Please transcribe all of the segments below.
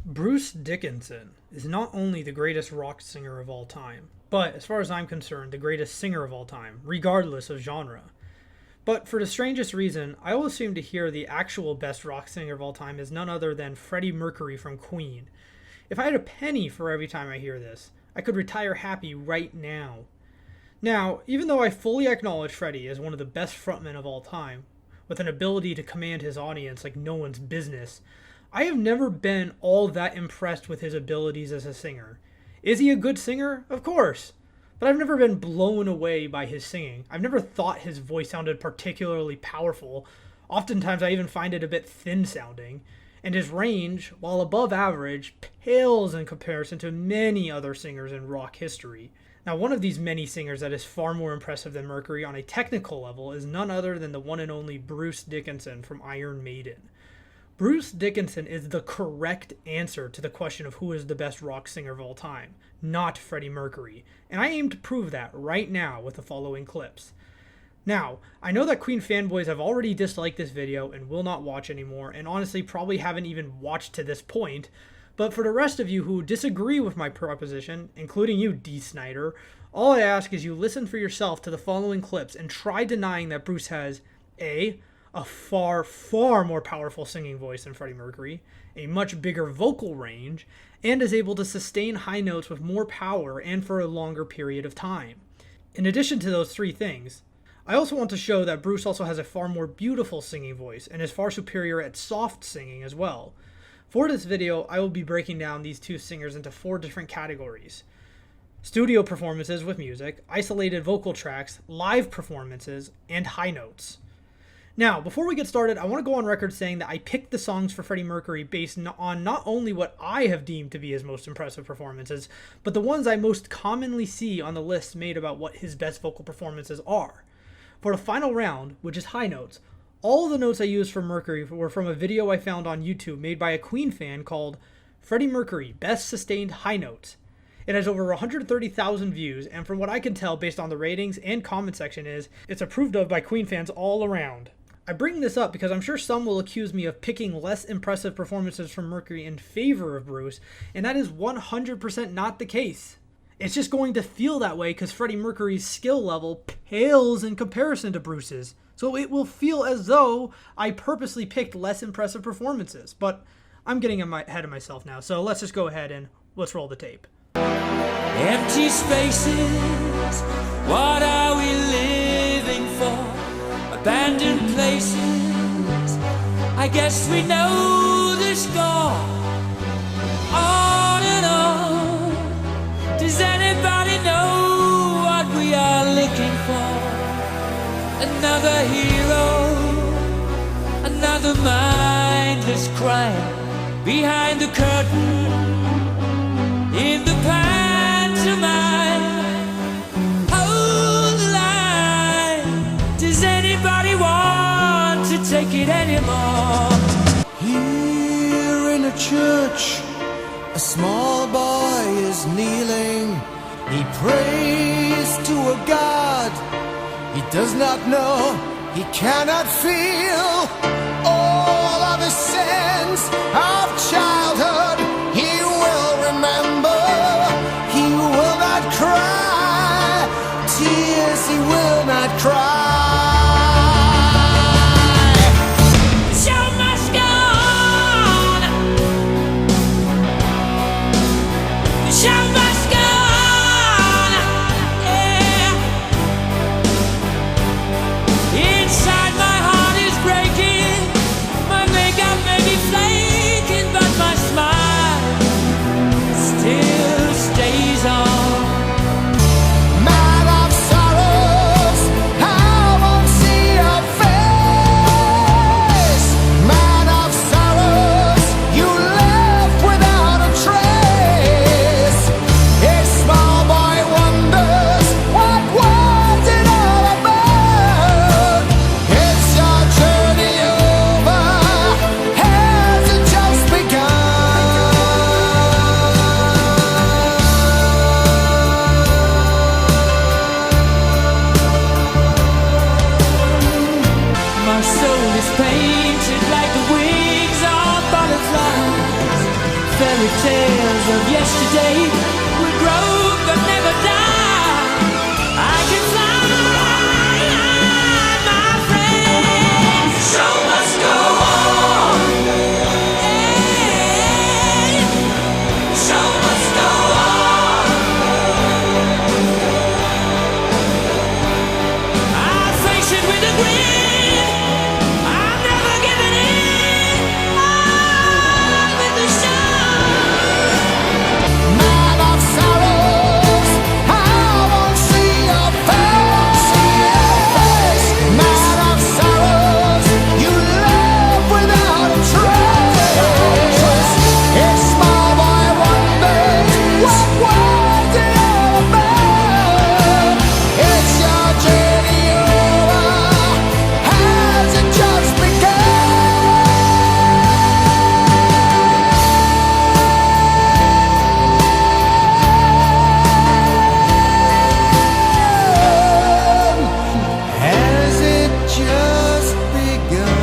Bruce Dickinson is not only the greatest rock singer of all time, but, as far as I'm concerned, the greatest singer of all time, regardless of genre. But for the strangest reason, I always seem to hear the actual best rock singer of all time is none other than Freddie Mercury from Queen. If I had a penny for every time I hear this, I could retire happy right now. Now, even though I fully acknowledge Freddie as one of the best frontmen of all time, with an ability to command his audience like no one's business, I have never been all that impressed with his abilities as a singer. Is he a good singer? Of course. But I've never been blown away by his singing. I've never thought his voice sounded particularly powerful. Oftentimes I even find it a bit thin sounding. And his range, while above average, pales in comparison to many other singers in rock history. Now, one of these many singers that is far more impressive than Mercury on a technical level is none other than the one and only Bruce Dickinson from Iron Maiden. Bruce Dickinson is the correct answer to the question of who is the best rock singer of all time, not Freddie Mercury, and I aim to prove that right now with the following clips. Now, I know that Queen fanboys have already disliked this video and will not watch anymore, and honestly probably haven't even watched to this point, but for the rest of you who disagree with my proposition, including you, D. Snyder, all I ask is you listen for yourself to the following clips and try denying that Bruce has a far, far more powerful singing voice than Freddie Mercury, a much bigger vocal range, and is able to sustain high notes with more power and for a longer period of time. In addition to those three things, I also want to show that Bruce also has a far more beautiful singing voice and is far superior at soft singing as well. For this video, I will be breaking down these two singers into 4 different categories: studio performances with music, isolated vocal tracks, live performances, and high notes. Now, before we get started, I want to go on record saying that I picked the songs for Freddie Mercury based on not only what I have deemed to be his most impressive performances, but the ones I most commonly see on the lists made about what his best vocal performances are. For the final round, which is high notes, all the notes I used for Mercury were from a video I found on YouTube made by a Queen fan called Freddie Mercury Best Sustained High Notes. It has over 130,000 views, and from what I can tell based on the ratings and comment section it's approved of by Queen fans all around. I bring this up because I'm sure some will accuse me of picking less impressive performances from Mercury in favor of Bruce, and that is 100% not the case. It's just going to feel that way because Freddie Mercury's skill level pales in comparison to Bruce's, so it will feel as though I purposely picked less impressive performances, but I'm getting ahead of myself now, so let's just go ahead and let's roll the tape. Empty spaces, what are we living for? Abandoned places, I guess we know the score. On and on, does anybody know what we are looking for? Another hero, another mindless crime. Behind the curtain, in the pantomime. Hold the line, does anybody want to take it anymore? Here in a church, a small boy is kneeling. He prays to a God he does not know, he cannot feel. All of his sins of childhood he will remember. He will not cry tears, he will not cry. Inside my heart is breaking, my makeup may be flayed, fairy tales of yesterday will grow but never die. I can fly, my friend. Show must go on. Show must go on. I'll face it with a grin. I'm never giving in. On with the show. Man of sorrows, I won't see your face. Man of sorrows, you love without a trace. It's small boy wonders, what world did you obey? It's your journey over, has it just begun? Has it just begun?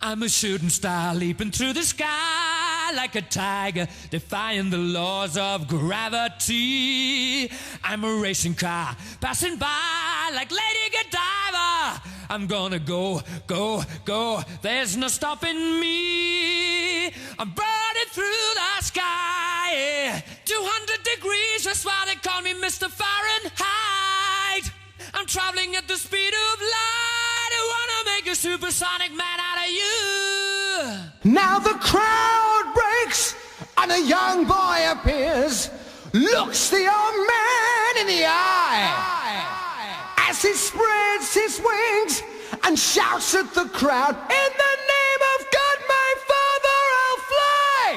I'm a shooting star leaping through the sky like a tiger, defying the laws of gravity. I'm a racing car passing by like Lady Godiva. I'm gonna go, go, go. There's no stopping me. I'm burning through the sky. 200 degrees, that's why they call me Mr. Fahrenheit. I'm traveling at the speed of light. I wanna make a supersonic man out of you. Now the crowd breaks and a young boy appears, looks the old man in the eye as he spreads his wings and shouts at the crowd, in the name of God my Father I'll fly.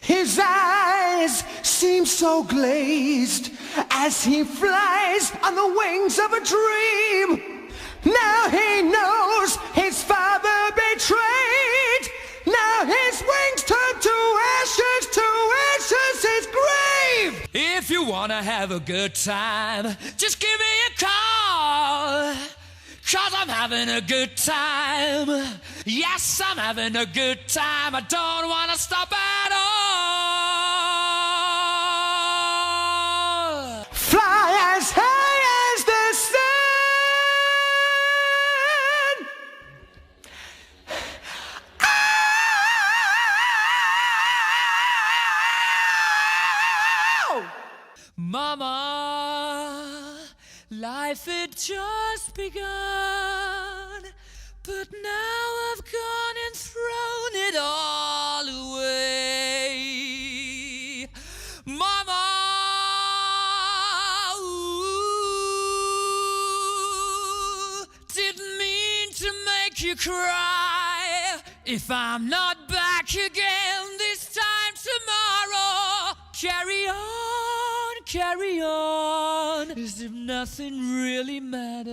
His eyes seem so glazed as he flies on the wings of a dream. Now he knows his father betrayed. Now his wings turn to ashes his grave. If you wanna have a good time, just give me a call. 'Cause I'm having a good time. Yes, I'm having a good time. I don't wanna stop at all. Fly as high as the sun. Ow! Mama, life had just begun, but now I've gone and thrown it all away. Mama, ooh, didn't mean to make you cry. If I'm not back again this time tomorrow, carry on, as if nothing really matters.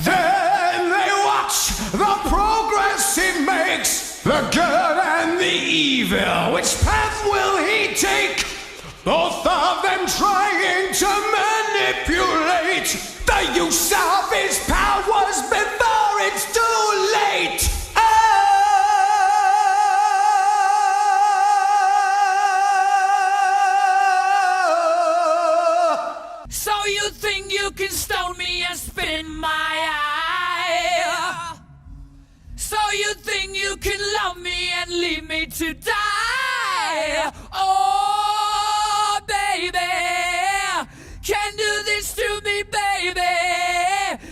Then they watch the progress he makes, the good and the evil. Which path will he take? Both of them trying to manipulate the use of his powers before it's too late. So you think you can stone me and spit in my eye? So you think you can love me and leave me to die? Oh, baby, can't do this to me, baby.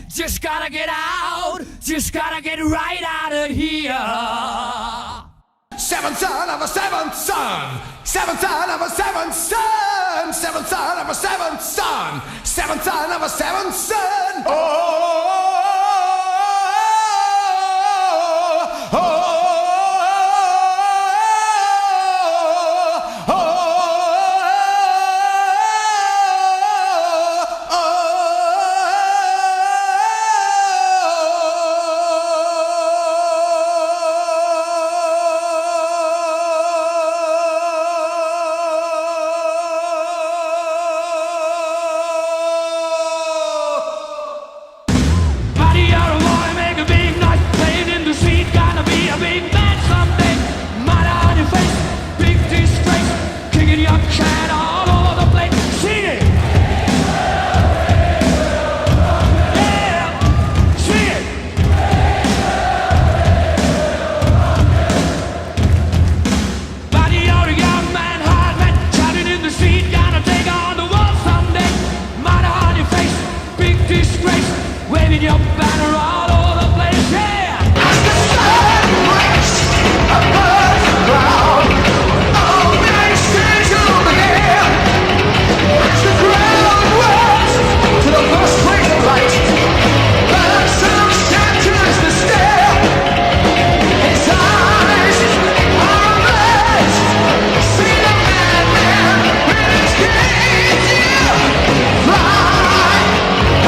Just gotta get out, just gotta get right out of here. Seventh son of a seventh son, seventh son of a seventh son, seventh son of a seventh son, seventh son of a seventh son. banner all over the place, yeah. As the sun breaks above the ground, all nations will begin. As the crowd runs to the first break of light, but some shatters the stare. His eyes are amazed. See the madman with his gaze. Fly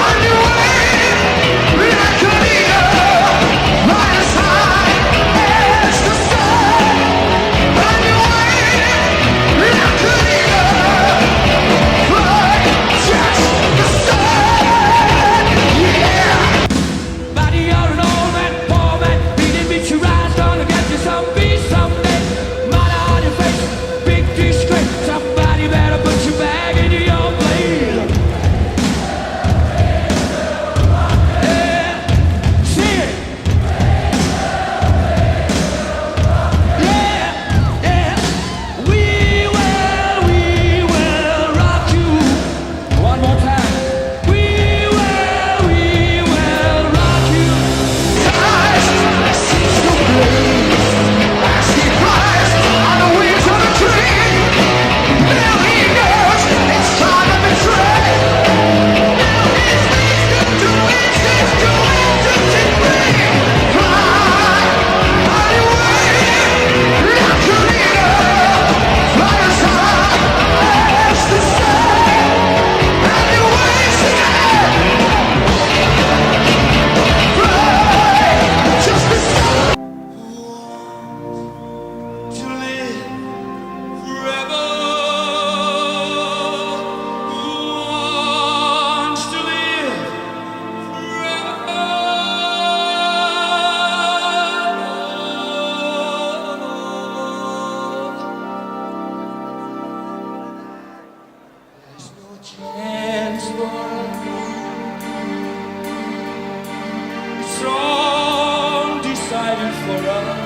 on your way like an eagle. Fly as high as the sun. On your way like an eagle. Fly just the sun. Yeah. Buddy, you're an old man, poor man. Beating beats your eyes, gonna get you some beat someday. Money on your face, big disgrace. Somebody better put your bag into your blade. Yeah, sing it. Yeah, yeah. We will rock you. One more time. We will rock you. Eyes seems to blaze as he flies on the wings of a dream. Now he knows it's time to betray. Now his wings come to exist to free. Fly on your way like an eagle. Fly as high as the sun. On your way, sing it. Fly just the sun. To live forever. Who wants to live There's no chance for it's all decided for us.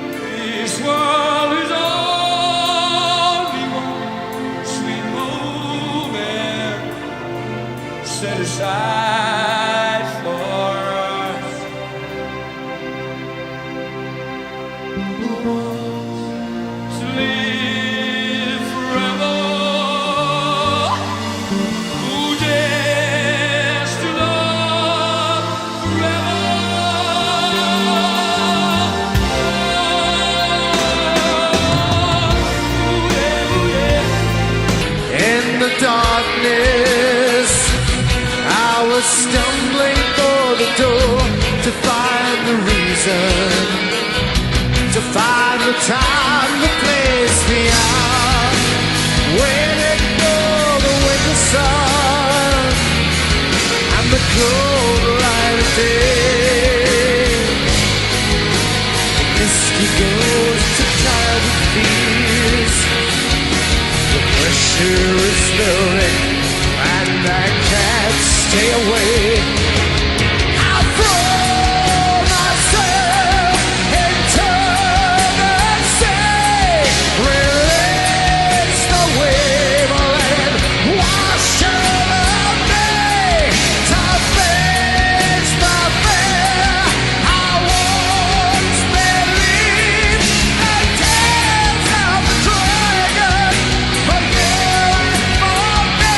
This world is only one sweet moment set aside for us. Who wants to live forever? Who dares to love forever? In the darkness, I was stumbling for the door to find the reason, to find the time, the place beyond. Waiting for the winter sun and the cold light of day. The misty ghost to childhood fears. The pressure is building, and I can't stay away. I'll throw myself into the sea. Release the wave, let it wash over me. To face the fear I once believed. The tales of the dragon for you and for me.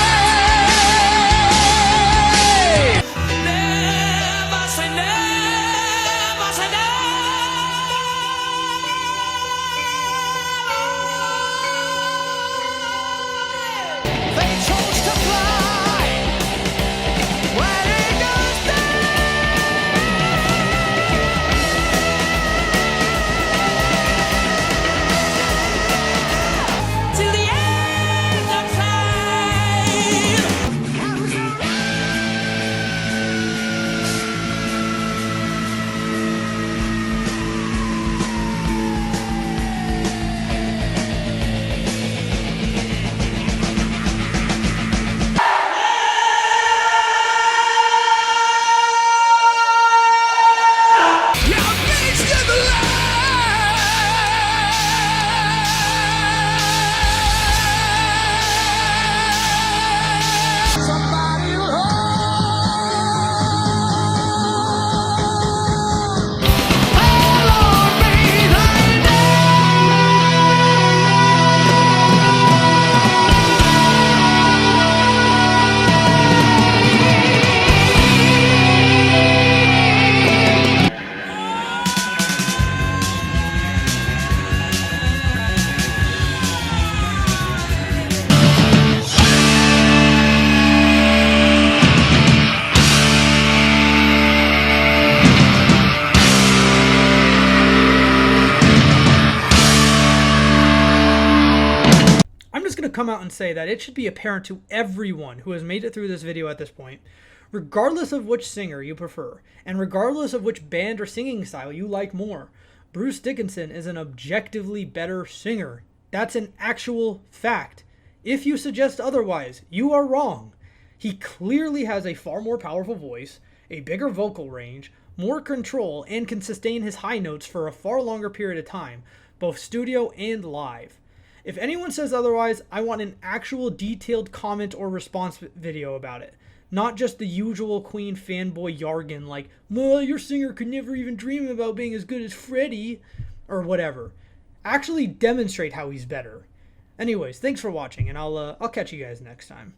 come out and say that it should be apparent to everyone who has made it through this video at this point, regardless of which singer you prefer, and regardless of which band or singing style you like more, Bruce Dickinson is an objectively better singer. That's an actual fact. If you suggest otherwise, you are wrong. He clearly has a far more powerful voice, a bigger vocal range, more control, and can sustain his high notes for a far longer period of time, both studio and live. If anyone says otherwise, I want an actual detailed comment or response video about it. Not just the usual Queen fanboy jargon like, your singer could never even dream about being as good as Freddie, or whatever. Actually demonstrate how he's better. Anyways, thanks for watching, and I'll catch you guys next time.